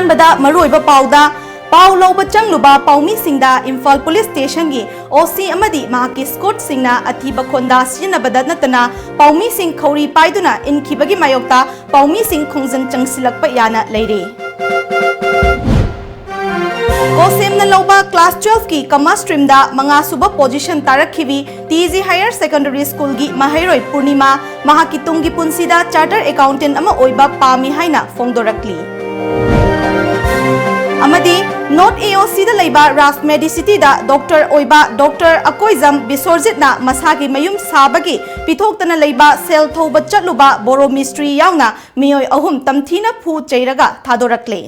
अहानबदा मरुइबा पाउदा पाउ लौबा चंगलुबा पाउमी सिंगदा Imphal police station की ओसी अमदी माकी Scott सिंगना अथीबा खोंदा सिनबदा नतना पाउमी सिंग खौरी पाइदुना इनखिबगी मायोक्ता पाउमी सिंग खोंजन चंगसिलकपा याना लेरे कोसेमना लौबा क्लास 12 की कॉमर्स स्ट्रीम दा मंगा सुबह पोजीशन तारखिबी टीजी हायर सेकेंडरी स्कूल की महाइरोय पूर्णिमा महाकी तुंगी पुंसीदा चार्टर अकाउंटेंट अमा ओइबा पामी हाइना फोंदोरकली अमदी नॉर्थ एओसी दा लेबा राफ मेडिसिटी दा डॉक्टर ओइबा डॉक्टर अकोइजम बिसोरजितना मसागी मयुम साबगी पिथोक्तना लेबा सेल थौबा चटलुबा बोरो मिस्ट्री यावना मियोय अहुम तमथीना फू चैरगा थादोरकले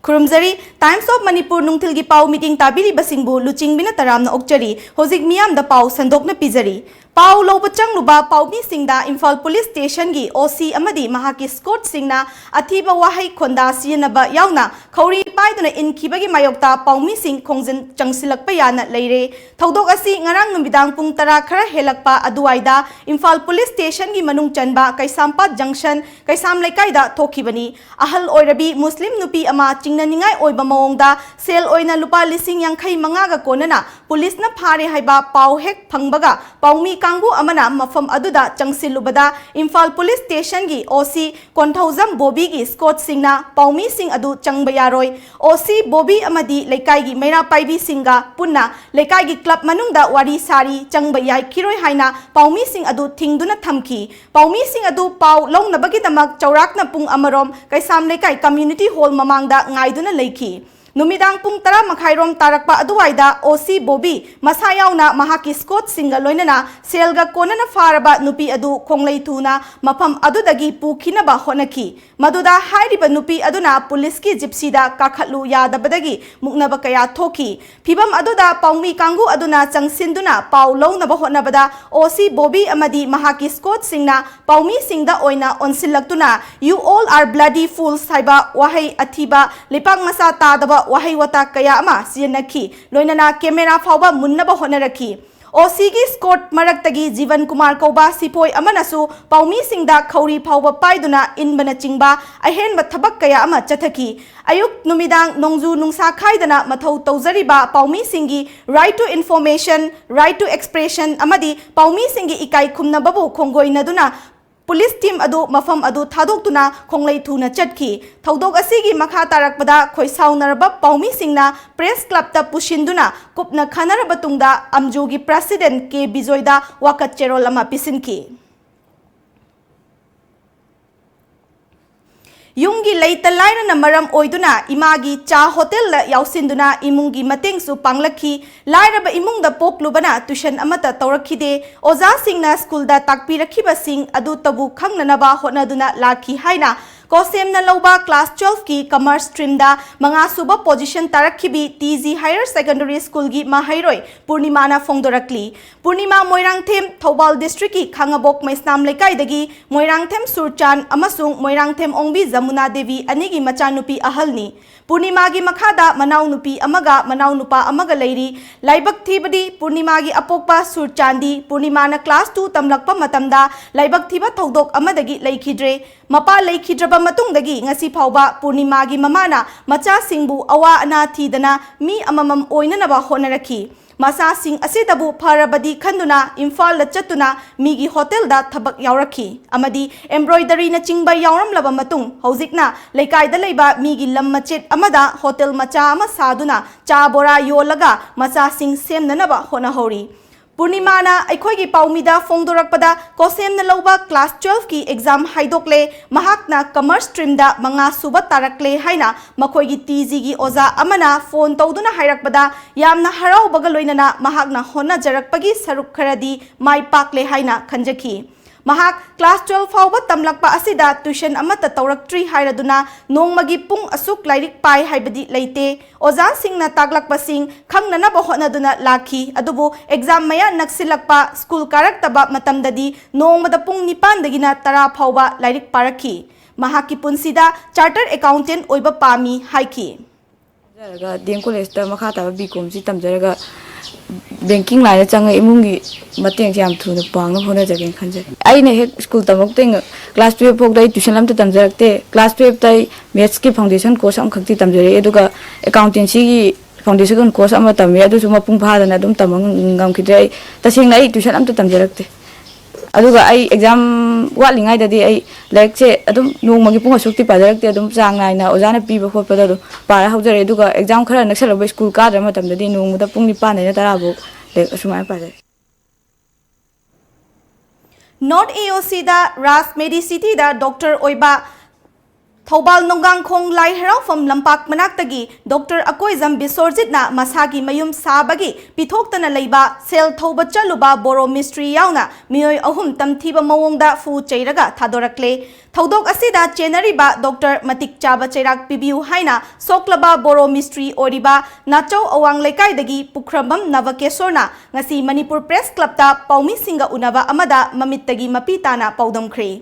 खुरुमजरी टाइम्स ऑफ मणिपुर नुंगथिल की पाउ मीटिंग ताबिरी बसिंगबु लुचिंगबिना तरामना ओक्चरी होजिक मियाम दा पाउ संदोकना पिजरी पाउ लौबा चंगलुबा पाउमी सिंगदा इम्फाल पुलिस स्टेशन की ओसी अमदी महाकी स्कोट सिंगना अथीबा वाहै खोंदा सियनबा यावना खौरी पाइदुना इनखिबगी मायोक्ता पाउमी सिंग खोंजन चंगसिलकपा याना लेरे थौदोक असि ngarang numbidang pung tara khara helakpa aduwaida Imphal police station की मनुंग चनबा कैसामपात जंक्शन कैसाम लेकाइदा थोखिबनी अहल ओइरबी मुस्लिम नुपी अमा चिंगनानिंगाई ओइबा मओंगदा सेल ओइना लुपा लिसिंग यांखै मंगागा कोनना पुलिसना फारे हाइबा पाउ हेक फंगबगा पाउमी कांगू अमना मफम अदुदा चंगसिलुबदा इम्फाल पुलिस स्टेशन की ओसी कोंथौजम बोबी की स्कोट सिंगना पाउमी सिंग अदु चंगबा यारोय ओसी बोबी अमदी लेकाई की मेरा पाइबी सिंगा पुन्ना लेकाई की क्लब मनुंगदा वारी सारी चंगबा याय खिरोय हाइना पाउमी सिंग अदु थिंगदुना थमखी पाउमी सिंग अदु पाउ लौनबगी दमक चौराकना पुंग अमरोम कैसाम लेकाई कम्युनिटी हॉल ममांगदा ngaiduna leiki नुमिदांग पुंग तरा मखाइरोम तारकपा अदुवाइदा ओसी बोबी मसा यावना महाकी स्कोट सिंगा लोइनना सेलगा कोनना फारबा नुपी अदु खोंगलै थुना मफम अदुदगी पुखिनबा होनकी मदुदा हाइरिबा नुपी अदुना पुलिस की जिप्सीदा काखलु यादबदगी मुक्नबा कया थोकी फिबम अदुदा पाउमी कांगु अदुना चंगसिंदुना पाउ लौनबा होनबदा ओसी बोबी अमदी महाकी स्कोट सिंगना पाउमी सिंगदा ओइना ओनसिलक्तुना you all are bloody fools हाइबा वाहै अथीबा लिपांग मसा तादबा वाहै वता कया अमा सियनखी लोइनना कैमेरा फावबा मुन्नबा होनरखी ओसी की स्कोट मरक्तगी जीवन कुमार कौबा सिपोय अमनसु पाउमी सिंगदा खौरी फावबा पाइदुना इनबना चिंगबा अहेनबा थबक कया अमा चथकी अयुक नुमिदांग नोंजु नुंसा खाइदना मथौ तौजरिबा पाउमी सिंगी right to information right to expression अमदी पाउमी सिंगी इकाई खुमनबबु खोंगोइनदुना पुलिस टीम अदु मफम अदु थादोक्तुना खोंगलै थुना चटकी थौदोक असिगी मखा तारकपदा खोइसाउनरबा पाउमी सिंगना प्रेस क्लब ता पुशिंदुना कुपना खनरबा तुंगदा अमजुगी प्रेसिडेंट के बिजोयदा वाकत चेरोल अमा पिसिनकी युंगी लैता लाइना मरम ओइदुना इमागी चा होटल याउसिंदुना इमुंगी मतेंगसु पांगलखी लाइरबा इमुंगदा पोकलुबना ट्यूशन अमता तौरखिदे ओजा सिंगना स्कूलदा ताकपिरखिबा सिंग अदु तबु खंगननबा होनदुना लाखी हाइना कोसेमना लौबा क्लास 12 की कॉमर्स स्ट्रीम दा मंगा सुबह पोजीशन तारखिबी टीजी हायर सेकेंडरी स्कूल की महाइरोय पूर्णिमाना फोंदोरकली पूर्णिमा मोइरांगथेम थौबाल डिस्ट्रिक्ट की खांगाबोक मैस्नाम लेकाइदगी मोइरांगथेम सुरचान अमसुंग मोइरांगथेम ओंबी जमुना देवी अनेगी मचानुपी अहलनी पूर्णिमा की मखादा मनाउ नुपी अमगा मनाउ नुपा अमगा लेरी लाइबक थीबदी पूर्णिमा की अपोकपा सुरचांदी पूर्णिमाना क्लास 2 तमलकपा मतमदा लाइबक थीबा थौदोक अमदगी लेखिद्रे मपा लेखिद्रबा मतुंगदगी ngasi phauba पूर्णिमा की ममाना मचा सिंगबु अवा अना थीदना मी अममम ओइननबा होनरखी मसा सिंग असिदबु फरबदी खंदुना इम्फाल चतुना मीगी होटल दा थबक यावरखी अमदी एम्ब्रॉयडरी न चिंगबा यावरमलबा मतुंग हौजिकना लेकाइदा लेबा मीगी लम मचेट अमदा होटल मचा अमा सादुना चा बोरा योलगा मचा सिंग सेमननबा होनहौरी पूर्णिमाना अखोई पाउमीदा फोंदोरकपदा कोसेमना लौबा क्लास 12 की एग्जाम हाइदोकले महाकना कॉमर्स स्ट्रीम दा मंगा सुबह तारकले हाइना मखोई टीजी की ओजा अमना फोन तौदुना हाइरकपदा यामना हराउबगा लोइनना महाकना होना जरकपगी सरुक खरदी माइ पाकले हाइना खंजखी महाक क्लास 12 फाउबा तमलकपा असिदा ट्यूशन अमता तौरक्ट्री हाइरदुना नोंमगी पुंग असुक लाइरिक पाइ हाइबदी लेते ओजा सिंगना तागलकपा सिंग खंगननबा होनदुना लाखी अदुबु एग्जाम मया नक्सिलकपा स्कूल कारक्तबा मतमददी नोंमदा पुंग 9 दगिना 10 फाउबा लाइरिक पारखी महाकी पुंसिदा चार्टर अकाउंटेंट ओइबा पामी हाइकी डीएम कॉलेज मखा ताब बीकॉम से तमजरगा बैंकिंग लाइन चंग इमुंगी मतेंग से थुना पांग होना जगह खंजे आइने हे स्कूल तमक्तेंग क्लास 12 फोक दई ट्यूशन लम तमजरते क्लास 12 तई मैथ्स की फाउंडेशन कोर्स हम खक्ति तमजरे एदुगा अकाउंटेंसी की फाउंडेशन कोर्स अमा तमे अदुसु मपुंग फादना अदुम तमंगम खिद्रे तसिंग लाई ट्यूशन अम तमजरते अदुगा आई एग्जाम वालिंगाई ददी आई लाइक से अदुम नोंमगी पुंग असुक्ति पाजरते अदुम चांग नाइना ओजाना पीबा खोपदा अदु पारा हौजरे अदुगा एग्जाम खरा नक्सलब स्कूल कादर मतमददी नोंमुदा पुंग 9 ने 10 बो लाइक असुमाय पाजे नॉर्थ AOC दा रास मेडिसिटी दा डॉक्टर ओइबा थौबाल नोंगांखोंग लाई हराफम लंपाक मनाक्तगी डॉक्टर अकोइजम बिसोरजितना मसागी मयुम साबगी पिथोक्तना लेबा सेल थौबा चलुबा बोरो मिस्ट्री यावना मियोय अहुम तमथीबा मवोंगदा फू चैरगा थादोरक्ले थौदोक असिदा चेनरीबा डॉक्टर मतिक चाबा चैराक पिबियु हाइना सोक्लबा बोरो मिस्ट्री ओरिबा नाचौ अवांग लेकाइदगी पुख्रबम नवकेशोरना ngasi मणिपुर प्रेस क्लबता पौमी सिंगा उनबा अमदा ममित्तगी मपीताना पौदमख्रे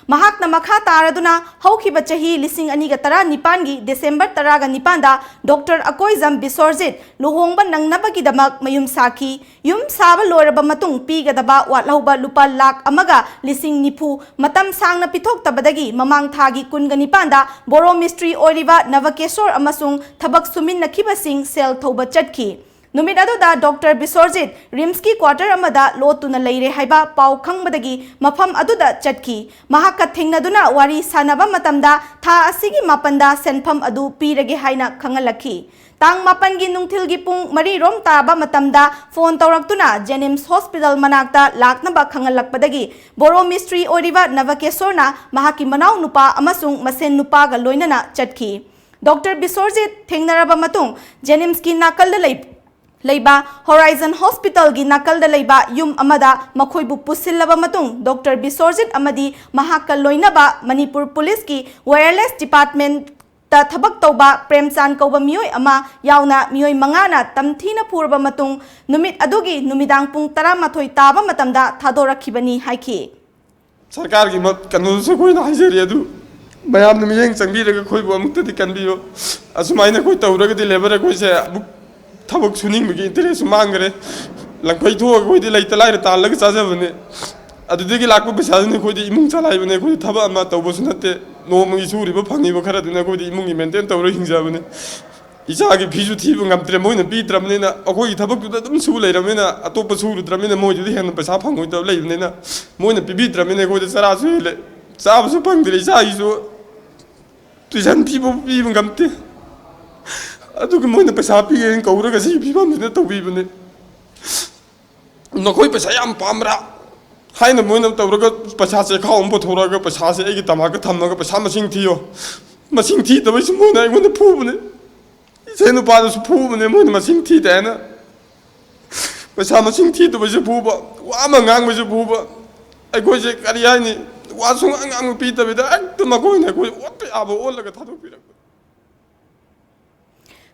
महाकना मखा तारदुना हौखिबा चही 2019 डिसेंबर 19 दा डॉक्टर अकोइजम बिसोरजित लुहोंगबा नंगनबगिदमक मयुम साखी युम साबा लोरबा मतुंग पीगदबा वाटलौबा लुपा लाख अमगा 90 मतम सांगना पिथोक्तबदगी ममांग थागी 19 दा बोरो मिस्ट्री ओरिबा नवकेशोर अमसुंग थबक सुमिन्नखिबसिंग सेल थौबा चटखी नुमित अदुदा डॉक्टर बिसोरजित रिम्स की क्वार्टर अमदा लोतुना लेरे हाइबा पाउ खंगबदगी मफम अदुदा चटकी महाका थेंगनदुना वारी सानबा मतमदा था असिगी मापंदा सेनफम अदु पीरगे हाइना खंगलखी तांग मापन की नुंगथिलगी पुंग मरी रोम ताबा मतमदा फोन तौरक्तुना जेनिम्स हॉस्पिटल मनाक्ता लाकनबा खंगलक्पदगी बोरो मिस्ट्री ओरिबा नवकेशोरना महाकी मनाउ नुपा अमसुंग मसेन नुपागा लोइनना चटकी डॉक्टर बिसोरजित थेंगनरबा मतुंग जेनिम्स की नाकलदा लेबा होराइजन हॉस्पिटल की नाकल लेबा yum अमदा मखोइबु पुसिल्लबा मतुंग doctor बिसोरजित अमदी Mahakal लोइनबा Manipur police की वायरलेस डिपार्टमेंट ता थबक तौबा प्रेमचांद कौबा मियोय अमा यावना मियोय मंगाना तमथीना फुरबा मतुंग नुमित अदुगी नुमिदांग पुंग 12 ताबा मतमदा थादोरखिबनी हाइखि सरकार की मत कानून से कोई ना हाइजरी अदु मयाम मियेंग चंगबीरगा खोइबु अमुक्तदि कनबियो असुमाइना कोई तौरगदि लेबर कोई से थबक सुनिंग इंटरेस्ट मांगरे लंखई थोदी लेते लाइर तालग चाजबने अदुदगी लाकु पैसादने कोई इमुंग चलाइबने कोई थबक अमा तौबसु नते नोमगी सूरिबो फंगिबो खरदने कोई इमुंगी मेंटेन तौर हिंजाबने इचागी फीजु थीबो ngamtre मोइना पीत्रमनेना अखोई थबक दुम सु लेरमनेना अतोप सुरुद्रमनेना मोइदि हेन पैसा फंगोइ तब लेबनेना मोइना पिबित्रमने कोई चरा Sule चाबसु फंगदि इचाईसु Tujan Thibaut पीबो ngamte अदुग Moina पैसा पीगे कौरगा सी फिबमने तौबीबने नखोई पैसा याम पामरा हाइना मोइना तौरगा पैसा से खाउम पथोरगा पैसा से एगी तमाका थमनगा पैसा मसिंग थियो मसिंग थी तबैसु मोइना एगोंदा फुबने इसेनु पादसु फुबने मोइना मसिंग थी देना पैसा मसिंग थी तबैसु फुबा वामा ngangbसु फुबा अखोइसे करि हाइनि वासु ngang पीतबेदा एकदम मखोइना कोइ ओत्ते आबो ओलगा थादोपिरक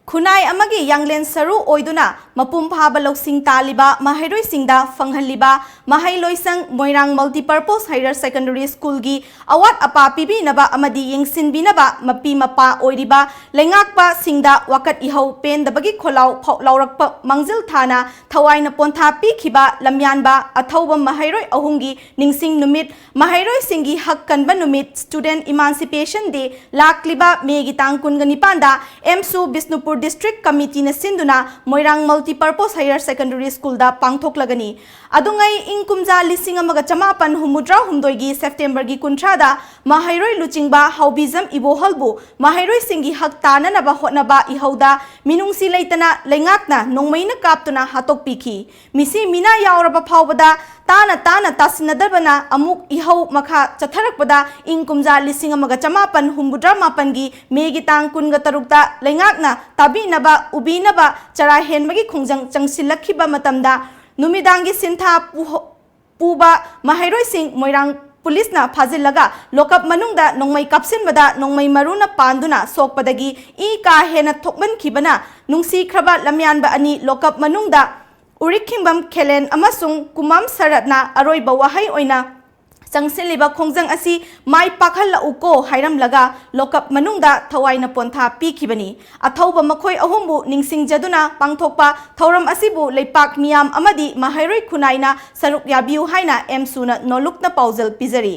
खुनाई अमगी यांगलेन सरू ओइदुना मपुम फाबा लौसिंग तालिबा महैरोइ सिंगदा फंगहलिबा महैलोइसंग Moirang multipurpose higher secondary school की अवाट अपा पिबिनबा अमदी यंगसिनबिनबा मपी मपा ओइरिबा लेंगाकपा सिंगदा वाकत इहौ पेंदबगी खोलाउ लौरकप मंजिल थाना थवाइना पोंथा पिखिबा लम्यानबा अथौबा महैरोइ अहुंगी निंगसिंग नुमित महैरोइ सिंगी हक कनबा नुमित स्टूडेंट इमांसिपेशन डे लाकलिबा मेगी तांग कुनगनिपांदा एमसु बिष्णुपुर डिस्ट्रिक्ट कमिटी ने सिंधुना Moirang multipurpose higher secondary school दा पांगथोकलगनी अदुंगई इंकुमजा 1958 की सेप्टेम्बर की 19 दा महैरोइ लुचिंगबा हौबिजम इबोहलबु महैरोइ सिंगी हक ताननबा होनबा इहौदा मिनुंगसी लेतना लेंगाकना नोंमैना कापतुना हातोकपिखि मिसी मिना यावरबा फावबदा ताना तासिनदबना अमुक इहौ मखा चथरकपदा इंकुमजा 1958 की मेगी तांग 13 लेंगाकना ताबीनबा उबीनबा चरा हेनबगी खुंजंग चंगसिलखिबा मतमदा नुमिदांगी सिंथा पुबा महैरोइ सिंग मोइरांग पुलिस ना फाजिलगा लोकअप मनुंगदा नोंमै कापसिनबदा नोंमै मरुना पांदुना सोकपदगी ई का हेना थोकमनखिबना नुंसीख्रबा लम्यानबा अनि लोकअप मनुंगदा उरिखिंबम खेलेन अमसुंग कुमाम सरतना अरोइबा वहाई ओइना changsinliba khongjang asi mai pakhal uko hairam laga lokap manungda thawaina pontha pikhibani athauba makhoi ahumbu ningsingjaduna pangthokpa thoram asibu leipak miyam amadi mahairoi khunaina saruk yabiu haina emsuna nolukna paujal pizari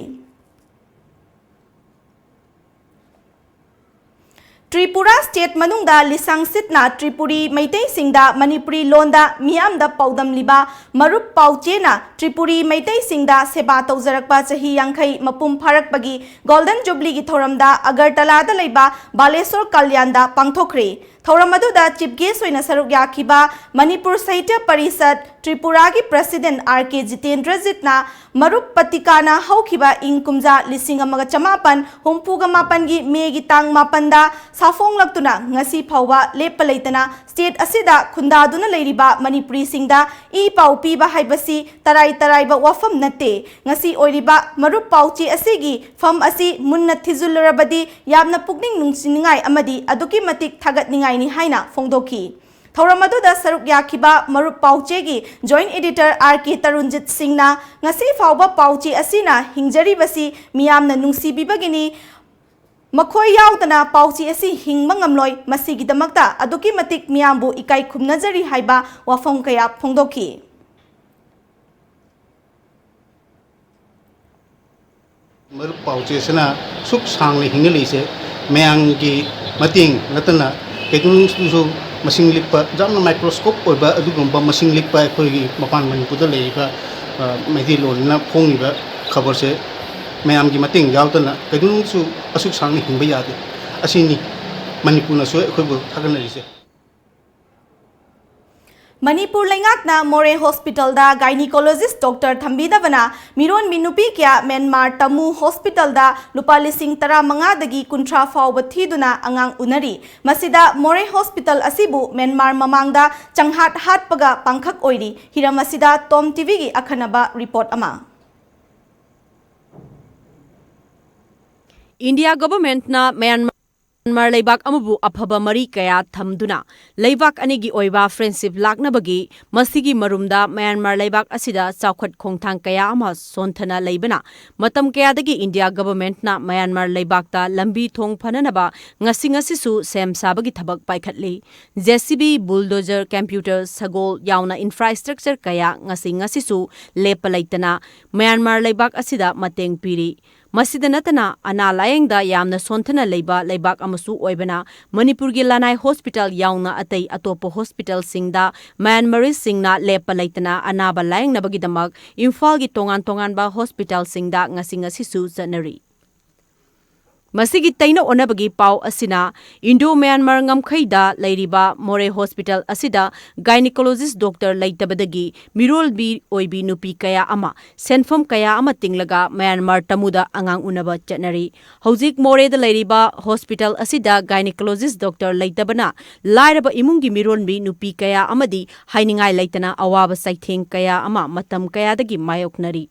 Tripura State Manungda Lisang Sitna Tripuri Maitei Singda Manipuri Londa Miamda Paudam Liba Marup Pauchena Tripuri Maitei Singda Seba Tauzarakpa Chahi Yankai Mapum Pharak Bagi Golden Jubilee Gi Thoramda Agartala da Leiba Balesor Kalyanda Pangthokre Thoramadu da Chief Guest oina saruk yakiba Manipur Sahitya Parisad Tripura gi President R.K. Jitendra Jitna Marup Patikana Haukiba ing kumja lising amaga chamapan humpuga mapan gi megi tang mapanda safong laktuna ngasi phauba lepalaitana state asida khundaduna leiriba Manipuri singda I pau piba haibasi tarai ba wafam nate ngasi oiriba marup pauchi asigi fam asi munna thizulrabadi yamna pukning nungsiningai amadi aduki matik thagatningai ni haina fongdoki Thoramadu saruk yakiba marup pauchegi joint editor R.K. Tarunjit Singhna ngasi fauba pauchi asina hingjari basi miyamna nungsibibagini makhoi yaudana pauchi asi hingmangamloi masigidamakta aduki matik miyambu ikai khumnajari haiba wafam kaya phongdoki marup pauchi asina suk sangli hingelise meyangi mating natana ketung su machine lipa jamna microscope oiba adugumba machine lipa khoi mapan manipur leiba meidi lolna khongiba khabar se mayam gi mating yautana ketung su asuk sangni hingba yade asini manipur na so khoi bu thaganari se Manipur Lengakna More Hospital da gynecologist Dr. Thambidavana Miron Minupi kya Myanmar Tamu Hospital da lupa lising tara manga dagi kuntra fauba thiduna angang unari masida More Hospital asibu Myanmar mamangda changhat hat paga pangkhak oiri hiram asida Tom TV gi akhanaba report ama India government na Myanmar leibak amabu aphaba mari kaya thamduna leibak anigi oiba friendship laknabagi masigi marumda Myanmar leibak asida chawkhat khongthang kaya ama sonthana leibana matam kaya dagi India government na Myanmar leibak ta lambi thong phananaba ngasi su sem sabagi thabak paikhatli JCB bulldozer computer sagol yauna infrastructure kaya ngasi su lepalaitana Myanmar leibak asida mateng piri Masida natana ana layengda yamna sonthana leiba leibak amasu oibana Manipur gi Lanai Hospital yauna atai atopo hospital singda Myanmaris singna lepa leitana anaba layengna bagidamak Imphal gi tongan ba hospital singda ngasi su janari Masigi taina onabagi pau asina Indo-Myanmar ngamkhaida leiriba More Hospital asida gynecologist doctor leitabadagi mirol bi oibi nupi kaya ama senfom kaya ama tinglaga Myanmar tamuda angang unaba chatnari hojik More da leiriba hospital asida gynecologist doctor leitabana lairaba imungi mirol bi nupi kaya amadi hainingai leitana awaba saitheng kaya ama matam kaya dagi mayoknari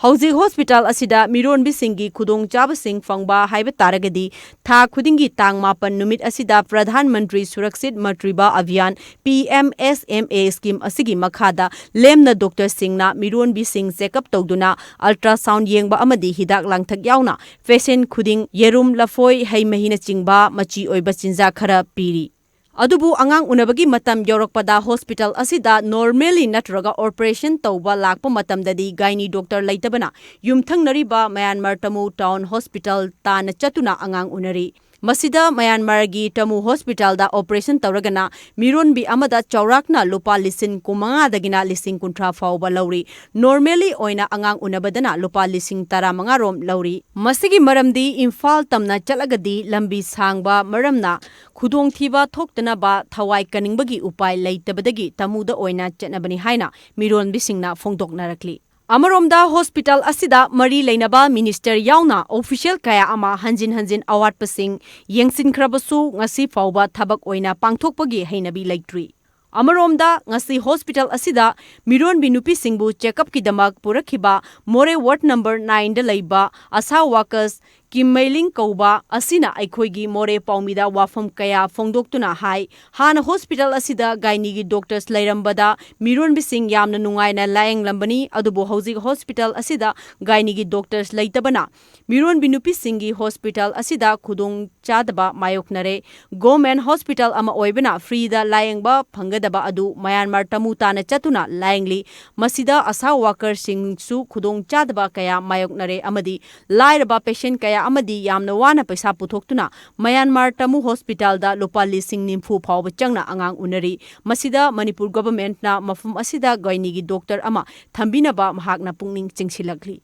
Hojik hospital asida miron bisingi khudong chaba sing fangba haiba taragadi tha khudingi tang mapan numit asida Pradhan Mantri Surakshit Matriba Abhiyan PMSMA scheme asigi makhada lemna Dr. Singhna miron bising checkup tawduna ultrasound yengba amadi hidak langthak yauna patient khuding yerum lafoi hai mahina chingba machi oiba chinja khara piri Adubu angang unabagi matam yorakpada hospital asida normally natraga operation tawba lakpa matam dadi gynae doctor leitabana yumthang nariba Myanmar Tamu Town Hospital tana chatuna angang unari Masida Myanmar gi Tamu Hospital da operation tawragana miron bi amada chaurakna lupa lisin kumanga dagina lising kuntra fauba lauri normally oina angang unabadana lupa lising tara manga rom lauri masigi maramdi Imphal tamna chalagadi lambi sangba maramna khudong thiba thoktana ba thawai kaningbagi upai leitabadagi tamuda oina chatnabani haina miron bisingna phongdoknarakli Amaromda hospital asida mari leinaba minister yauna official kaya ama hanjin award pasing yengsin khrabasu ngasi fauba thabak oina pangthokpagi heinabi leitri Amaromda ngasi hospital asida miron binupi singbu checkup ki damak purakhiba More ward number 9 da leiba asa workers Kim Mailing Kauba asina aikhoigi more paumida wafam kaya fongdoktuna hai hana hospital asida gaini gi doctors lairambada miron bising yamna nungaina laeng lambani adubo housing hospital asida gaini gi doctors laitabana miron binupi singi hospital asida khudong chadaba mayoknare government hospital ama oibana free da laengba phangadaba adu Myanmar tamutana chatuna laengli masida asa worker sing su khudong chadaba kaya mayoknare amadi lairaba patient kaya amadi yamna wana paisa puthokuna Myanmar tamu hospital da lupa lising nimfu phawba changna angang unari masida Manipur government na mafum asida gaini gi doctor ama thambinaba mahakna pungning chingsilakli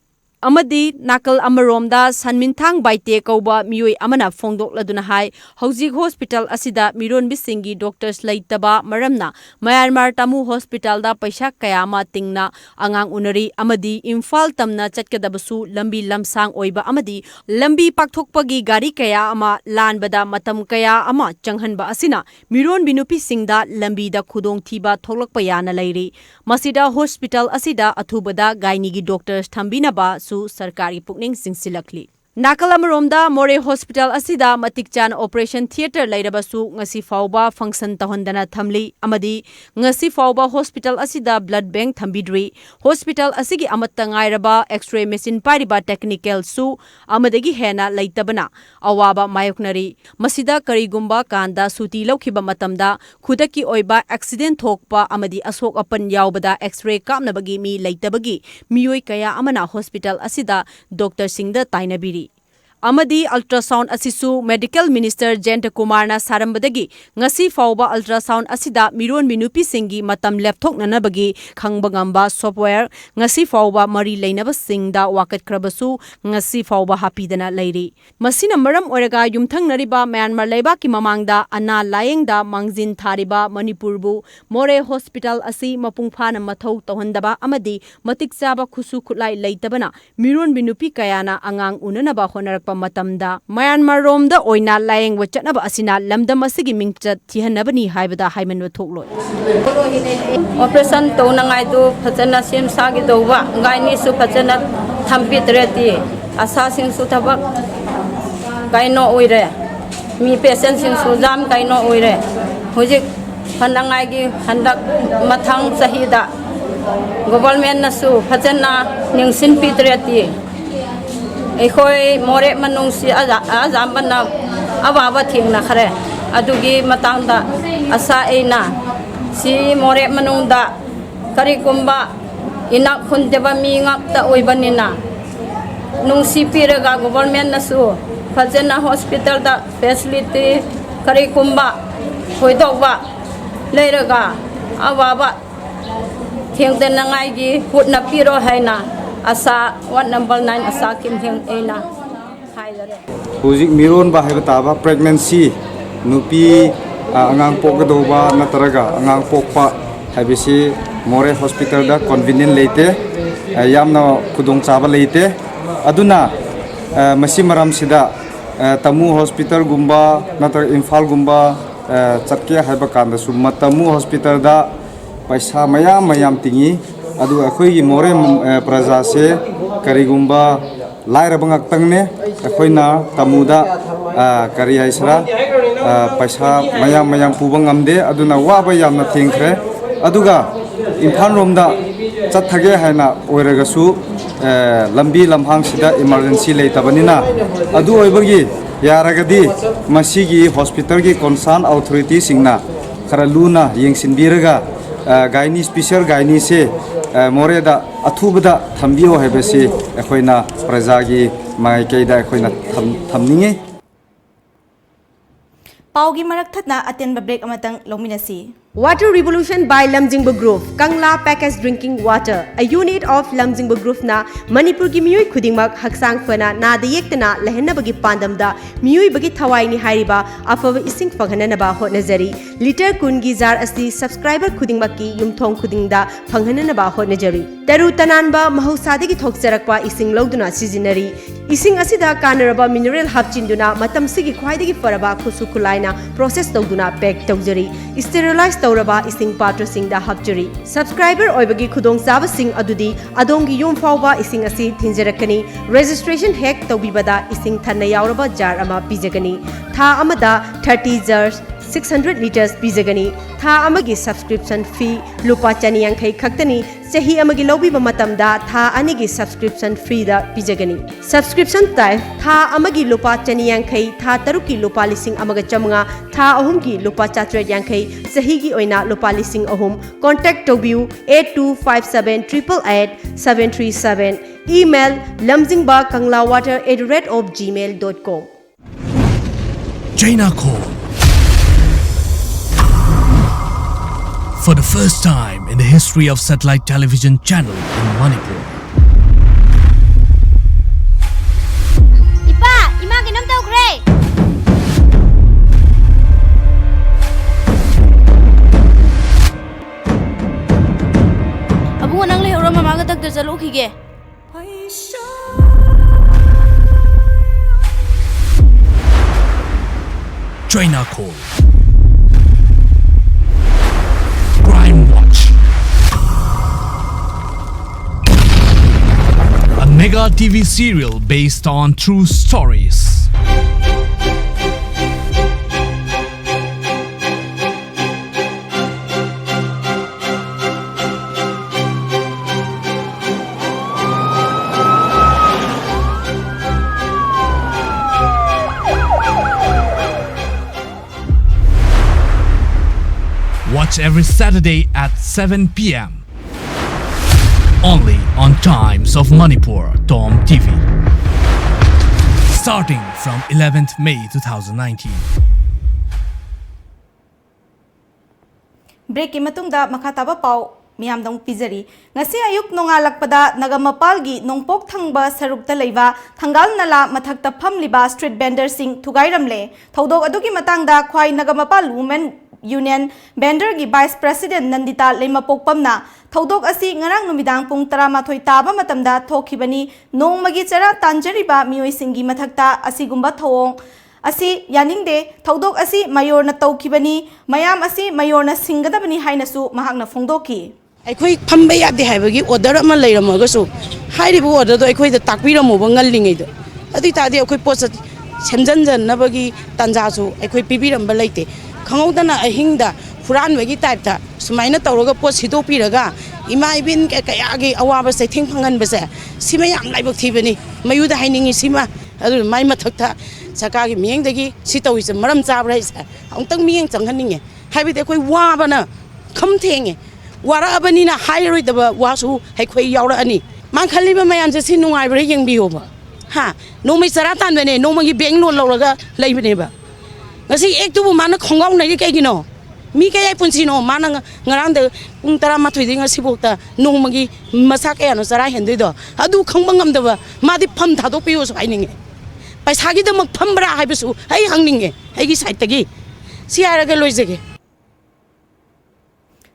amadi nakal amaromda sanminthang baite kauba mioi amana fongdok laduna hai hojik hospital asida miron bisingi doctors laitaba maramna Myanmar tamu hospital da paisa kaya ma tingna angang unari amadi imphal tamna chatkadabasu lambi lamsang oiba amadi lambi pakthokpagi gari kaya ama lanbada matam kaya ama changhanba asina miron binupi singda lambi da khudong thiba thoklakpa yana lairi masida hospital asida athubada gaini gi doctors thambinaba su sarkari pukning singsilakli nakal amaromda more hospital asida matik chan operation theater lairabasu ngasi fawba function tahondana thamli amadi ngasi fawba hospital asida blood bank thambidri hospital asigi amatta ngairaba x-ray machine pariba technical su amadagi hena laitabana awaba mayoknari masida karigumba kanda suti lokhiba matamda khudaki oiba accident thokpa amadi asok apan yawbada x-ray kapnabagi mi laitabagi miyoi kaya amana hospital asida doctor singda tainabiri amadi ultrasound asisu medical minister Jayant Kumar na sarambadagi ngasi fawba ultrasound asida miron minupi singi matam laptop nanabagi khangbangamba software ngasi fawba mari leinaba singda wakat krabasu ngasi fawba hapidana leiri masina maram oraga yumthang nariba Myanmar leibaki mamangda ana laengda mangjin thariba Manipurbu more hospital asi mapungphana mathau tohandaba amadi matik chaba khusu khulai leitabana miron binupi kayana angang unanaba honarak matamda Myanmar romda oina laeng wachanaba asina lamdam asigi mingchat thihanabani haibada haiman wathokloi operation to nangai do phajana sem sagi dowa gaini su phajana thampitreti asa sing su thabak gaino oire mi patient sing su jam gaino oire hojik phanangai gi handak mathang sahida government na su phajana ningsin pitreti ekhoi more manungsi azambana awaba thingna khare adugi matangda asa eina si more manungda kari kumba inak khundeba mi ngakta oibanina nungsi piraga government nasu fajana hospital da facility kari kumba hoidogba leiraga awaba thingdena ngai gi hutna piro haina asa what number 9 asa kim heng ena haidare hujik miron ba haiba taba pregnancy nupi angang pokdoba nataraga angang pokpa habisi more hospital da convenient leite yamna khudong chaba leite aduna masi maram sida tamu hospital gumba natar imphal gumba chatke haiba kanda summa tamu hospital da paisa mayam tingi adu akhoi gi more praja se karigumba laira bangak tangne akhoi na tamuda kari aisra paisa mayam pubang amde aduna waba yamna thengkhre aduga imphal romda chathage haina oiraga su lambi lamhang sida emergency leitabani adu oibagi yaragadi masigi hospital gi concern authority singna khara luna yengsinbiraga gaini special gaini se moreda athubada thambio hebesi ekhoina prajagi mai keida ekhoina thamninge paugi marak thatna atenba break amatang lominasi Water Revolution by Lamjingba Group, Kangla Packaged Drinking Water, a unit of Lamjingba Group na Manipur ki miyoi khudingmak haksang fana na dayektana lehenna bagi pandam da miyoi bagi thawai ni hairiba afava ising phanghana ba hotnajari liter kun gi jar asi subscriber khudingmak ki yumthong khudingda phanghana ba hotnajari taru tananba mahusadi gi thokjarakpa ising loduna sijinari ising asida kanaraba mineral hapchinduna matam sigi khwaidagi faraba khusu khulaina process tawduna pack tawjari sterilized तौरबा इसिंग पात्रसिंगदा हपचरी subscriber ओइबगी खुदोंचाबसिंग अदुदी अदोंगी यूम फाउबा इसिंग असि थिंजरकनी रजिस्ट्रेशन हेक तौबिबदा इसिंग थन्ना यावरबा जार अमा पिजगनी था अमदा 30 जर्स 600 liters पिजगनी था अमगी सब्सक्रिप्शन फी लुपा चनियांखै खक्तनी चही अमगी लौबिबा मतमदा था अनिगी सब्सक्रिप्शन फ्री दा पिजगनी सब्सक्रिप्शन टाइप था अमगी लुपा चनियांखै था तरुकी लुपा लिसिंग अमगा चमंगा था अहुमगी लुपा चात्रेट यांखै चहीगी ओइना लुपा लिसिंग अहुम contact तौबियु 8257888737 email lamjingbatomtv@gmail.com China Call. For the first time in the history of satellite television channel in Manipur. Ipa, ima ginom daw kre. Abu nang le ora mama ga tak dar chalo khige. China Call. Crime Watch. A mega TV serial based on true stories. Watch every Saturday at 7 p.m. Only on Times of Manipur Tom TV. Starting from 11th May 2019. Break ki matungda makataba pau miyam dong pizari ngasi ayuk nongalakpada nagamapalgi nongpok thangba sarukta leiba thangal nala mathakta phamliba street vendor sing thugairamle thodok adugi matangda khwai nagamapal women Union Bender gi Vice President Nandita Lemapokpamna thodok asi ngarang numidang pung 13 taba matamda thokhibani nongmagi chara tanjariba mioi singi mathakta asigumba thawong asi yaningde thodok asi mayor na tawkhibani mayam asi mayor na singadabani hainasu mahakna phongdoki ꯑꯩꯈꯣꯏ ꯐꯝꯕ ꯌꯥꯗꯦ ꯍꯥꯏꯕꯒꯤ order ꯑꯃ ꯂꯩꯔꯝꯃꯒꯁꯨ ꯍꯥꯏꯔꯤꯕ ꯑꯣꯔꯗꯔꯗꯣ ꯑꯩꯈꯣꯏꯗ ꯇꯥꯛꯄꯤꯔꯝꯃꯣꯕ ꯉꯜꯂꯤꯉꯩꯗ ꯑꯗꯨ ꯑꯣꯏꯇꯥꯔꯗꯤ ꯑꯩꯈꯣꯏ ꯄꯣꯠ ꯁꯦꯝꯖꯤꯟꯖꯅꯕꯒꯤ ꯇꯥꯟꯖꯥꯁꯨ ꯑꯩꯈꯣꯏ ꯄꯤꯕꯤꯔꯝꯕ ꯂꯩꯇꯦ ꯈꯪꯍꯧꯗꯅ ꯑꯍꯤꯡꯗ ꯍꯨꯔꯥꯟꯕꯒꯤ ꯇꯥꯏꯞꯇ ꯁꯨꯃꯥꯏꯅ ꯇꯧꯔꯒ ꯄꯣꯠ ꯁꯤꯗꯣꯛꯄꯤꯔꯒ ꯏꯃꯥ ꯏꯕꯦꯟ ꯀꯌꯥꯒꯤ ꯑꯋꯥꯕ ꯆꯩꯊꯦꯡ ꯐꯪꯍꯟꯕꯁꯦ ꯁꯤꯃ ꯌꯥꯝ ꯂꯥꯏꯕꯛ ꯊꯤꯕꯅꯤ ꯃꯌꯨꯗ ꯍꯥꯏꯅꯤꯡꯉꯤ ꯁꯤꯃ ꯑꯗꯨꯅ ꯃꯥꯏ ꯃꯊꯛꯇ ꯁꯔꯀꯥꯔꯒꯤ ꯃꯤꯠꯌꯦꯡꯗꯒꯤ ꯁꯤ ꯇꯧꯔꯤꯁꯦ ꯃꯔꯝ ꯆꯥꯕ꯭ꯔꯥ ꯍꯥꯏꯁꯦ ꯑꯃꯨꯛꯇꯪ ꯃꯤꯠꯌꯦꯡ ꯆꯪꯍꯟꯅꯤꯡꯉꯦ ꯍꯥꯏꯕꯗꯤ ꯑꯩꯈꯣꯏ ꯋꯥꯕꯅ ꯈꯝ ꯊꯦꯡꯉꯦ ꯋꯥꯔꯛꯑꯕꯅꯤꯅ ꯍꯥꯏꯔꯣꯏꯗꯕ ꯋꯥꯁꯨ ꯑꯩꯈꯣꯏ ꯌꯥꯎꯔꯛꯑꯅꯤ ꯃꯥꯡꯈꯜꯂꯤꯕ ꯃꯌꯥꯝꯁꯦ ꯁꯤ ꯅꯨꯡꯉꯥꯏꯕ꯭ꯔꯥ ꯌꯦꯡꯕꯤꯌꯣꯕ ꯍꯥ ꯅꯣꯡꯃꯩ ꯆꯔꯥ ꯇꯥꯟꯕꯅꯦ ꯅꯣꯡꯃꯒꯤ ꯕꯦꯡ ꯂꯣꯟ ꯂꯧꯔꯒ ꯂꯩꯕꯅꯦꯕ ngasi ektubu mana khongaunai kaigino mi kayai punsino mana ngarangda pung 13 di ngasi bokta nongmagi masa kayano sara hendido adu khongba ngamdaba madi pham thadokpiyo so haininge paisa gi damak phambra haibisu ai hangninge aigi side tagi si araga loijege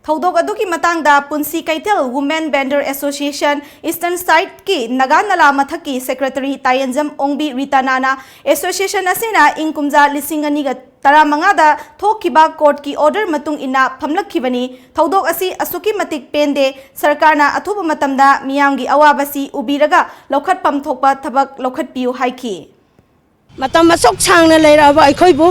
thodok aduki matangda punsi kaitel women vendor association eastern side ki naganala mathaki secretary tayanjam ongbi ritanana association asina ingkumja lisingani ga taramanga da thokiba court ki order matung ina phamlakhibani thodok asi asuki matik pende sarkarna athuba matamda miyamgi awabasi ubiraga lokhat pam thokpa thabak lokhat piu haiki matam masok changna leiraba aikhoibu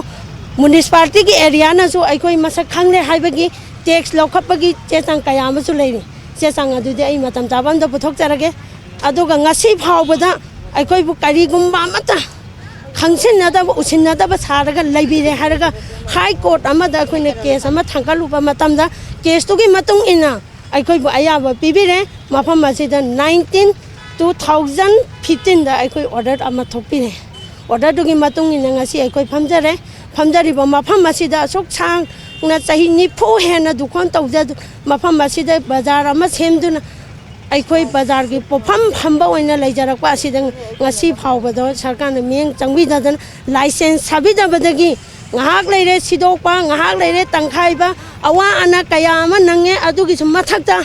municipality ki area na so aikoi masak khangne haibagi tax lokapagi chesang kaya amasu leini chesang adudi ai matam tabam da puthok charage aduga ngasi phawbada aikoi bu kari gumba mata khangsin na da usin na da ba saraga leibire haraga high court amada akoine case ama thangkalupa matam da case to gi matung ina aikoi bu ayaba pibire mafam masida 2015 da aikoi order ama thokpire order to gi matung ina ngasi aikoi phamjari ba mafam masida sok chang na chahi ni pho hena dukan tawja mafam masida bazar ama semduna aikoi bazar gi pofam phamba oina leijarakpa asida ngasi phawbado sarkarna mieng changbidadan license sabidabadagi ngahak leire sidokpa ngahak leire tangkhaiba awa ana kaya ama nange adugi mathakta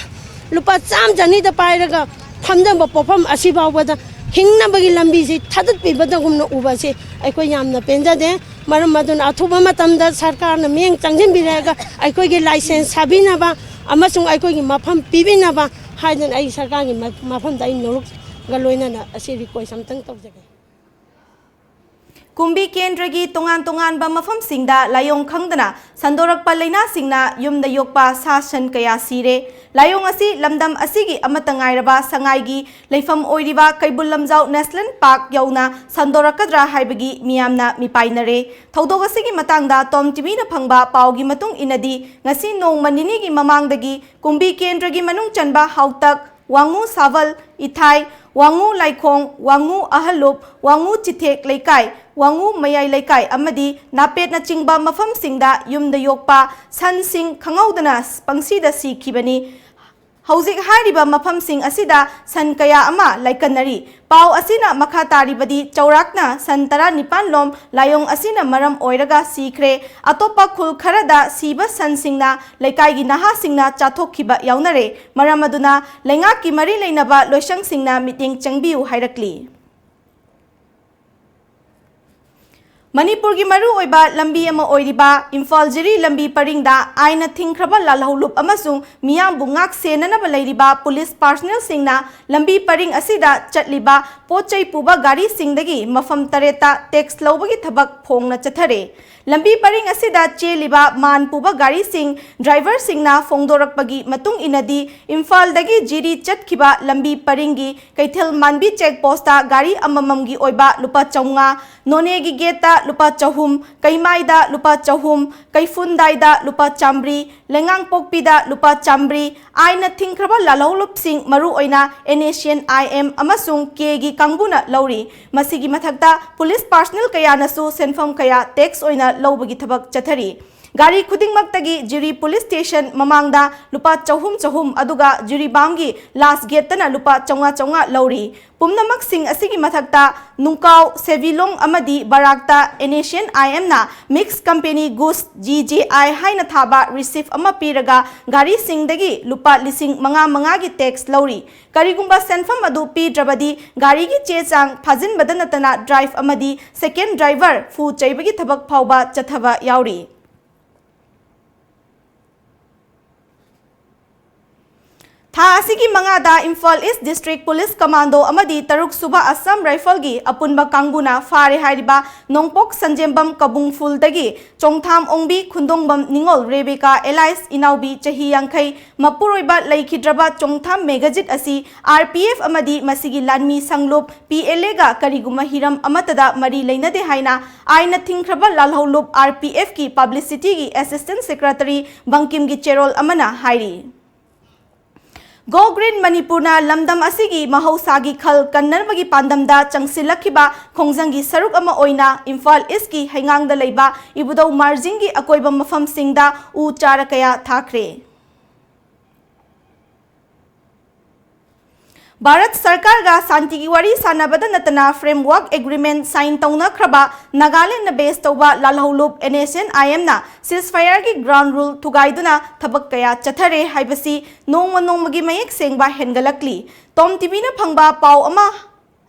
lupa cham jani da pairaga phamdamba pofam asi phawbada हिंगनबगी लंबी से थादत पिबदगुमन उबसे अखोय यामना पेंजादे मरम मदुन अथुबा मतमदा सरकार न मियंग चंगजिन बिरागा अखोय गे licence साबिनाबा अमसुंग अखोय गी मफम पिबिनाबा हाइदन आई सरकार गी मफम दाई नोरुक गलोइना असे request अमतंग तौजगे कुंभी केंद्र की तोंगान तोंगान मफम सिंगदा लायोंग खंगदना संदोरकपा लैना सिंगना युमदा योकपा सासन कया सिरे लायोंग असी लमदम असीगी अमतंगाइरबा संगाइगी लेफम ओइरिबा कैबुल लमजाउ नेशनल पार्क यौना संदोरकद्रा हाइबगी मियामना मिपाइनरे थौदोग असीगी मतंगदा टॉम टीवी न फंगबा पाउगी मतुंग इनदी ngasi नोंग मनिनीगी ममांगदगी कुंभी केंद्र की मनुंग चनबा हाउतक वांगू सावल इथाई वांगू लाइखोंग वांगू अहलुप वांगू चिथेक लेकाई वांगू मयाई लेकाई अमदी नापेट न चिंगबा मफम सिंगदा युमदा योकपा सन सिंग खंगौदना पंगसीदा सीखिबनी हौजिक हारिबा मफम सिंग असिदा सन कया अमा लाइकनरी पाव असिना मखा तारिबदी चौराकना सन 19 लोम लायोंग असिना मरम ओइरगा सीखरे अतोपा खुल खरदा सीबा सन सिंगना लेकाईगी नहा सिंगना चाथोखिबा याउनरे मरम अदुना लेंगा की मरी लेनबा लोइसंग सिंगना मीटिंग चंगबिउ हाइरकली मणिपुर की मरु ओइबा लंबी अमा ओइरिबा इम्फाल जिरी लंबी परिंगदा आइना थिंख्रबा लालहौलुप अमसुंग मियामबु ngak senanaba leiriba police personnel सिंगना लंबी परिंग असिदा चटलिबा पोचै पुबा गाड़ी सिंगदगी मफम तरेता टैक्स लौबगी थबक फोंगना चथरे लंबी परिंग असिदा चेलिबा मान पुबा गाड़ी सिंग ड्राइवर सिंगना फोंगदोरकपगी मतुंग इनदी इम्फाल दगी जिरी चटखिबा लंबी परिंगी कैथल मानबी चेक पोस्टा गाड़ी अमममगी ओइबा लुपा चौंगा नोनेगी गेटा लुपा चहुम कैमाइदा लुपा चहुम कैफुनदाइदा लुपा चामब्री लेंगांग पोकपीदा लुपा चामब्री आइना थिंख्रबा लालौलुप सिंग मरु ओइना एनेशियन IM अमसुंग केगी कांगबुना लौरी मसिगी मथक्ता पुलिस पर्सनल कयानसु सेनफम कया टैक्स ओइना लौबगी थबक चथरी गाड़ी खुदिंगमक्तगी जिरी पुलिस स्टेशन ममांगदा लुपा चहुम अदुगा जिरी बामगी लास्ट गेटना लुपा चौंगा लौरी पुमनमक सिंग असिगी मथक्ता नुंकाव सेविलोंग अमदी बराक्ता एनेशियन IM ना मिक्स कंपनी गुस GJI हाइना थाबा रिसीफ अमा पीरगा गाड़ी सिंगदगी लुपा लिसिंग मंगा की टैक्स लौरी करिगुंबा सेनफम अदु पीद्रबदी गाड़ी की चेचांग फाजिन बदनतना ड्राइव अमदी सेकेंड ड्राइवर फू चैबगी थबक फावबा चथबा याउरी था असिगी मंगादा Imphal east district police commando अमदी तरुक सुबा असम राइफल की अपुनबा कांगुना फारे हारिबा नोंपोक संजेम्बम कबुंग फुलदगी चोंगथाम ओंबी खुंदोंबम निंगोल रेबेका एलाइस इनाउबी चही यांखै मपुरोइबा लैखिद्रबा चोंगथाम मेगाजिट असी RPF अमदी मसिगी लानमी संगलुप PLA गा करिगुमा हिरम अमतदा मरी लेनदे हाइना आइना थिंख्रबा लालहौलुप RPF की पब्लिसिटी की असिस्टेंट सेक्रेटरी बंकिम की चेरोल अमना हाइरी गो ग्रीन मणिपुरना लमदम असिगी महौसागी खल कन्नरबगी पांदमदा चंगसिलखिबा खोंजंगी सरुक अमा ओइना इम्फाल ईस्ट की हैंगांगदा लेबा इबुदौ मार्जिंग की अकोइबा मफम सिंगदा उ चारा कया थाखरे भारत सरकार का शांति की वरी सानबद नतना फ्रेमवर्क एग्रीमेंट साइन तौनख्रबा नागालैंड बेस तौबा लालहौलुप एनेशियन IM ना सीजफायर की ग्राउंड रूल थुगाइदुना थबक कया चथरे हाइबसी नोंमगी मयेक सेंगबा हेनगलकली टॉम टीवी न फंगबा पाव अमा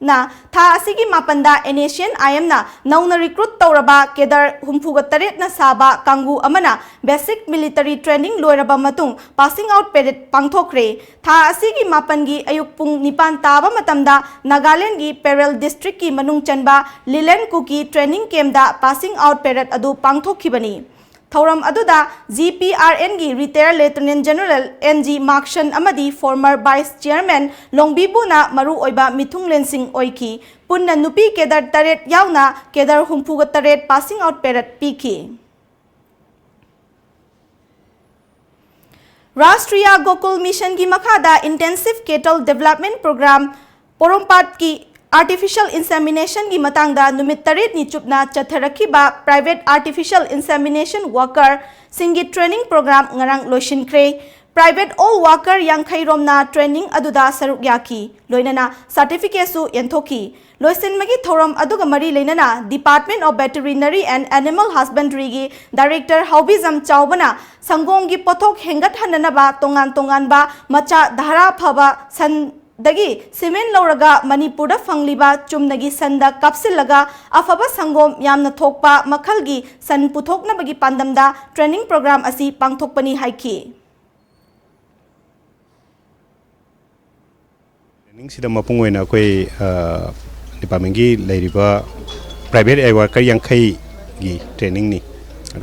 ना था असिगी मापंदा एनेशियन IM ना नौना रिक्रूट तौरबा केदर हुमफुगा तरेट ना साबा कांगू अमना बेसिक मिलिटरी ट्रेनिंग लोयरबा मतुंग पासिंग आउट पेरेड पांगथोखरे था असिगी मापनगी अयुक पुंग निपान ताबा मतमदा नागालैंड की पेरेल डिस्ट्रिक्ट की मनुंग चनबा लिलेन कुकी ट्रेनिंग कैम्पदा पासिंग आउट पेरेड अदु पांगथोखिबनी थौरम अदुदा GPRN की retire lieutenant general NG Markson अमदी फॉर्मर वाइस चेयरमैन लोंगबीबुना मरु ओइबा मिथुंगलेनसिंग ओइकी पुन्ना नुपी केदर तरेट याउना केदर हुमफुगा तरेट पासिंग आउट पेरेड पीखी राष्ट्रीय गोकुल मिशन की मखादा इंटेंसिव केटल डेवलपमेंट प्रोग्राम पोरोंपाट की आर्टिफिशियल इंसेमिनेशन की मतंगदा नुमित तरेट नि चुपना चथरखिबा private artificial insemination worker सिंगी training programme ngarang लोइसिनख्रे प्राइवेट ऑल वर्कर यांखैरोमना ट्रेनिंग अदुदा सरुक याकी लोइनना सर्टिफिकेट सु यंथोकी लोइसिनमगी थौरम अदुगा मरी लेनना department of veterinary and animal husbandry की डायरेक्टर हाउबिजम चावबना संगोम की पोथोक हेंगत हननबा तोंगान तोंगानबा मचा धारा फबा सन dagi simen lauraga Manipurda fangliba chumnagi sanda kapsilaga afaba sangom yamna thokpa makhalgi san puthokna bagi pandamda training program asi pangthokpani haiki. Training sida mapung oina koi department gi leiriba private worker yang khai gi training ni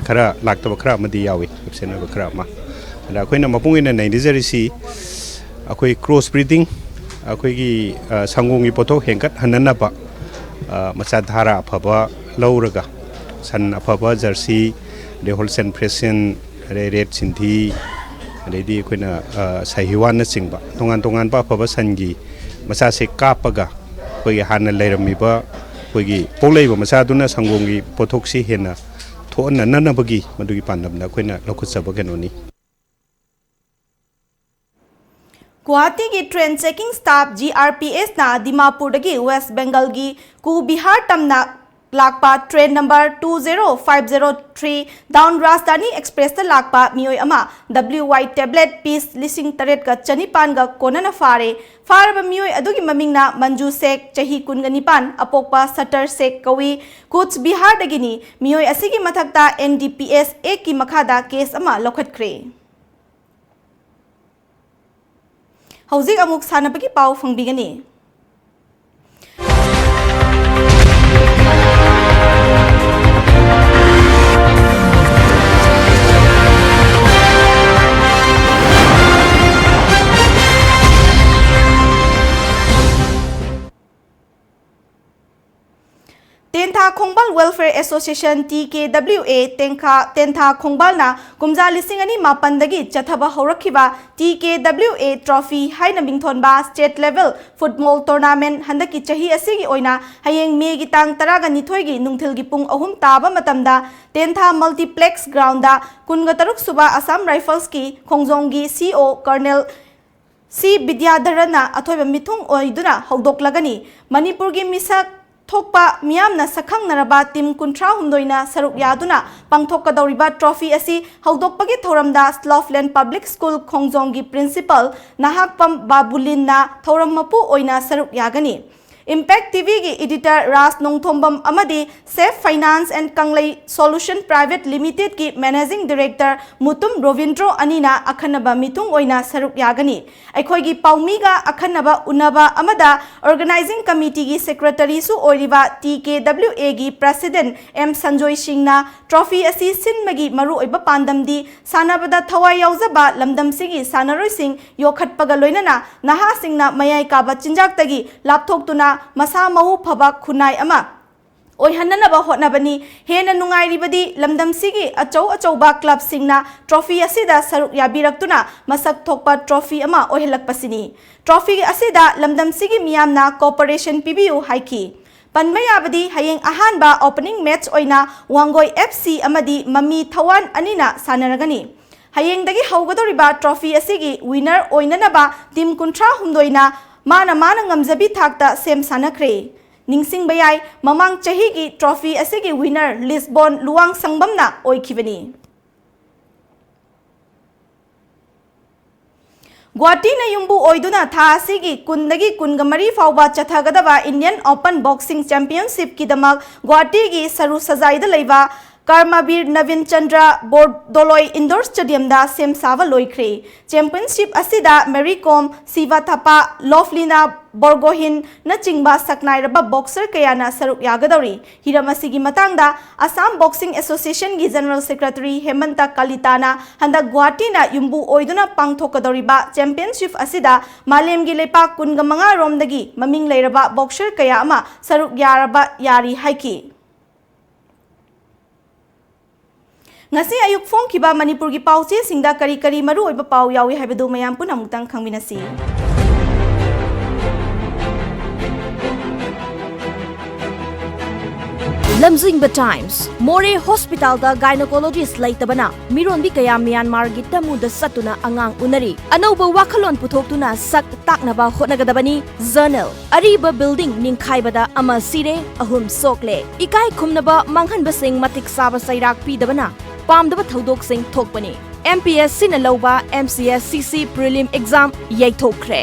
khara lakta khara madi yawi option ba khara ma da koi na mapung oina nai dizarisi akoi cross breeding akoi gi sangong gi pothok hengkat hanana ba macha dhara phaba lauraga san phaba jersey de holsen presen red sinthi ready koi na sahiwan na singba tongan ba phaba sangi masa se kapaga koi hana leirami ba koi polei ba masa duna sangongi pothok si hena thona nana bagi madugi pandamna koi na lokutsaba genoni. Guwahati ki train checking staff GRPS na Dimapur dagi West Bengal gi ku Bihar tamna lakpa train number 20503 down Rajdhani Express ta lakpa mioi ama WY tablet piece lising taret ka chanipan ga konana fare faraba mioi adugi mamingna Manju Sek chahi kunganipan apokpa Satar Sek kawi Kuch Bihar dagini mioi asigi mathakta NDPS 1 ki makhada case ama lokhatkre. Hauzik amuk sanapagi pau fangbigani. Tentha Khongbal Welfare Association TKWA Tentha Khongbal na kumja lisingani mapandagi chathaba horakhiba TKWA Trophy haina mingthonba state level football tournament handaki chahi asigi oina hayeng May gi tang 12 gi nungthil gi pung 3 taba matamda Tentha Multiplex ground da 13 suba Assam Rifles ki Khongjong gi CO Colonel C Bidyadharana athoiba mithung oiduna haudoklagani Manipur gi misak Thokpa miyamna sakhang naraba team kuntra humdoina saruk yaduna pangthokadoriba trophy asi haudokpagi thoramda Slough Public School Khongjong gi principal Nahakpam Babulin na thoram mapu oina saruk yagani. Impact TV gi editor Ras Nongthombam amadi Safe Finance and Kanglei Solution Private Limited ki managing director Mutum Rovindro Anina akhanaba mithung oina saruk yagani. Aikhoi gi paumiga akhanaba unaba amada organizing committee gi secretary su oiriba TKWA gi president M Sanjoy Singh na trophy asi sinmagi maru oiba pandamdi sanabada thawai yauzaba lamdam sigi sanaroi sing yokhatpaga loinana naha singna mayai kaba chinjak tagi lapthoktuna masa mahu phabak khunai ama oihananaba hotnabani hena nungairibadi lamdam sigi achauba club singna trophy asida saruk yabiraktuna masak thokpa trophy ama ohelakpasini trophy asida lamdam sigi miyamna cooperation pibiu haiki panmayabadi hayeng ahanba opening match oina Wangoi FC amadi Mami Thawan anina sanaragani hayeng dagi haugadoriba trophy asigi winner oinanaba team kuntra humdoina mana ngamjabi thakta sem sanakre ningsing bayai mamang chahi gi trophy asigi winner Lisbon Luang Sangbamna oikhibani. Guwahati na yumbu oiduna tha asigi kundagi kungamari fauba chathagadaba Indian Open Boxing Championship kidamak Guwahati gi saru sajaida leiba Karmabir Navin Chandra Bordoloi Indoor Stadium da sem sava loikre. Championship asida Mary Kom, Siva Thapa, Loflina Borgohin na chingba saknai raba boxer kayana saruk yagadori. Hiramasigi matangda Assam Boxing Association gi General Secretary Hemanta Kalitana handa Guwahati na yumbu oiduna pangthokadoriba championship asida malem gi lepa kungamanga romdagi maming leiraba boxer kaya ama saruk yaraba yari haiki. Ngasi ayuk phone kiba Manipur gi pauche singda kari maru oiba pau yawi haibadu mayam pun amutang khangminasi. Lamjingba Times More Hospital da gynecologist laitabana mironbi kaya Myanmar gi tamuda satuna angang unari anoba wakhalon puthoktuna sak taknaba hotnagadabani journal ariba building ningkhaibada ama sire ahum sokle ikai khumnaba manghanba sing matik saba sairak pidabana pamdaba thodok sing thokpani MPSC na lauba MCSCC prelim exam yaithokre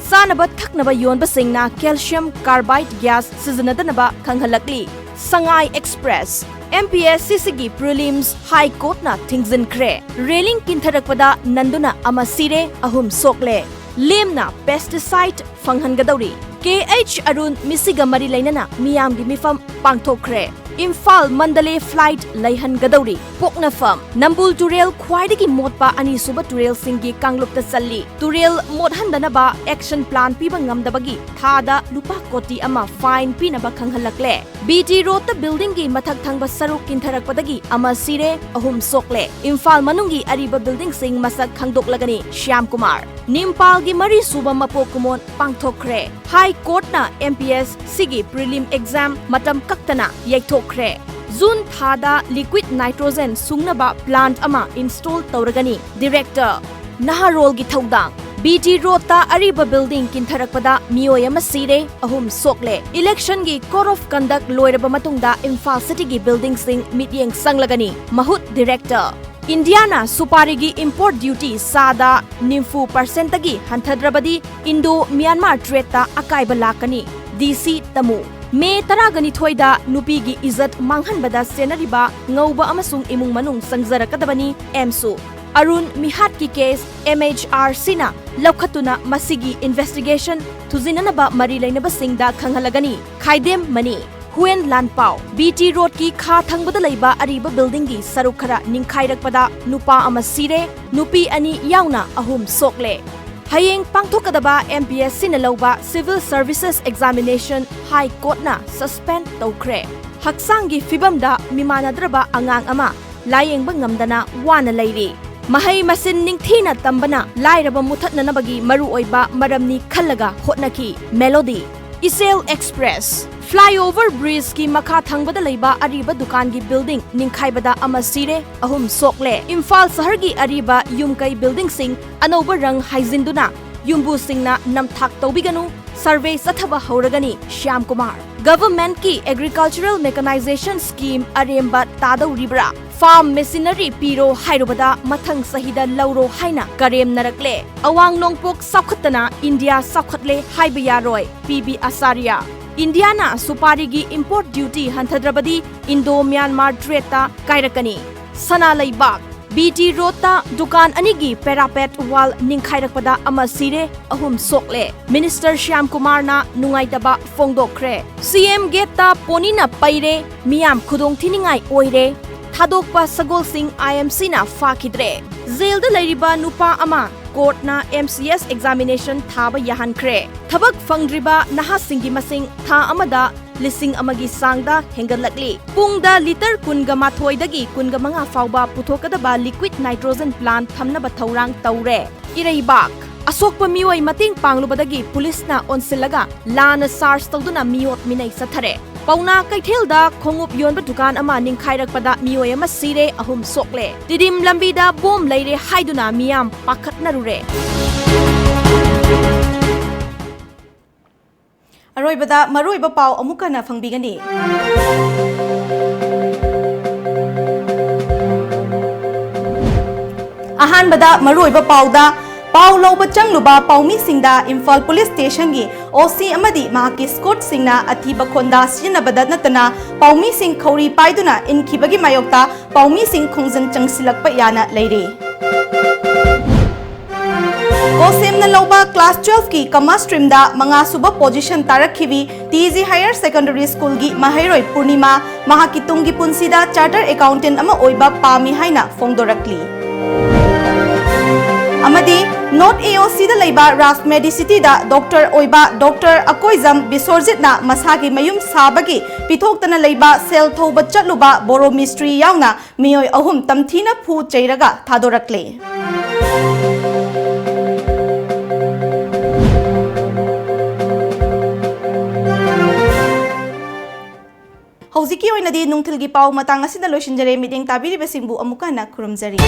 Sanaba thaknaba yonbasingna calcium carbide gas sizinadnaba khanghalakli. Sangai Express MPSCCG prelims High Court na thingzinkre. Railing kintarakpada nanduna ama sire ahum sokle. Lemna pesticide fanghangadauri. KH Arun misiga mari lainana miyamgi mifam pangthokre. Imphal Mandale flight Laihan Gadauri, Pokna Farm, Nambul Turel Kwaidagi Motpa Ani Suba Turel Singi Kanglupta Sali, Turel Modhandanaba Action Plan Pibangam Dabagi, Thada Lupa Koti Ama Fine Pinaba Kanghalakle, BT Rota Building Gi Matak Thangba Saruk Kintarakpadagi, Ama Sire, Ahum Sokle, Imphal Manungi Ariba Building Sing Masak Kangdok Lagani, Shyam Kumar, Nimpal Gi Mari Suba Mapokumon Pangthokre, High Court na MPS Sigi Prelim Exam Matam Kaktana Yaitok Zun Thada liquid nitrogen sungnaba plant ama install tauragani. Director Naharol gi thaudang BT Rota Ariba Building kintarakpada miyoy ama sire ahum sokle. Election gi Code of Conduct loiraba matungda Imphal City gi building sing mityeng sanglagani. Mahut Director Indiana Suparigi import duty sada nimfu percentagi hantadrabadi Indo Myanmar trade ta akaiba lakani. DC Tamu May taragani thoida nupigi izat manghanbada senariba ngauba amasung imung manung sangzarakadabani MSU Arun Mihat ki case MHRC na laukhatuna masigi investigation thuzinanaba mari lainaba singda khanghalagani Khaidem Mani Huen Lanpao BT Road ki kha thangbada laiba ariba building gi sarukhara ningkhairakpada nupa ama sire nupi ani yauna ahum sokle Hayeng pangthokadaba MPSC na lauba Civil Services Examination High Court na suspend tawkre. Haksanggi fibamda mimanadraba angang ama layengba ngamdana wana lairi. Mahay masin ningthina tambana lairaba muthatna nabagi maruoiba maramni khallaga hotnaki. Melody Isel Express Flyover Bridge ki makha thangbada laiba ariba dukan gi building ningkhaibada ama sire ahum sokle. Imphal sahar gi ariba yumkai building sing anoba rang haizinduna yumbu singna namthak tawbiganu survey sathaba hauragani Shyam Kumar. Government ki agricultural mechanization scheme aremba tadauribra farm machinery piro hairubada mathang sahida lauro haina karem narakle. Awang nongpok sakhatana India sakhatle haiba yaroi PB Asarya. Indiana Suparigi import duty hantadrabadi Indo Myanmar trade ta kairakani. Sana Laibak BT Rota dukan anigi parapet wall ningkhairakpada ama sire ahum sokle. Minister Shyam Kumar na nungaitaba fongdokre. CM gate ta ponina paire miyam khudong thiningai oire. Thadokpa Sagol Singh IMC na fakidre. Jailda lairiba nupa ama court na MCS examination thaba yahankre. Thabak fangdriba nahasinggi masing tha amada lising amagi sangda hengalakli. Pungda liter kunga mathoidagi kunga manga fauba puthokadaba liquid nitrogen plant thamnaba thaurang taure. Iraibak Asokpa miyoy mating panglubadagi police na onsilaga lana SARS tawduna miyot minay sathare. Pauna kaithelda khongup yonba dukan ama ningkhairakpada miyoy ama sire ahum sokle. Didim lambida bom leire haiduna miyam pakhatnarure. Aroibada maruiba pau amuka na fangbigani. Ahanbada maruiba pauda Pau Lauba Changluba Paumi Singda Imphal Police Station gi OC Amadi Mahaki Scott Singna Atiba Konda Sinabada Natana Paumi Sing Khori Paiduna Inkibagi Mayokta Paumi Sing Khongzan Changsilakpa Yana Leire. OSM na Lauba Class 12 ki Kama Stream da Manga Suba Position Tarakhivi TZ Higher Secondary School gi Mahairoi Purnima Mahaki Tungi Punsida Chartered Accountant Ama Oiba Pami Haina Fongdorakli. Amadi North AOC da laiba Ras Medicity da Dr. Oiba Dr. Akoizam Bisorjit na Masagi Mayum Sabagi Pithoktana laiba Sel Thoba Chatluba Boro Mystery Yauna Miyoy Ahum Tamthina Phu Chairaga Thadorakle. Hoziki oinadi nungthilgi pau matang asida loishinjare meeting tabiribasingbu amuka na khurumjari.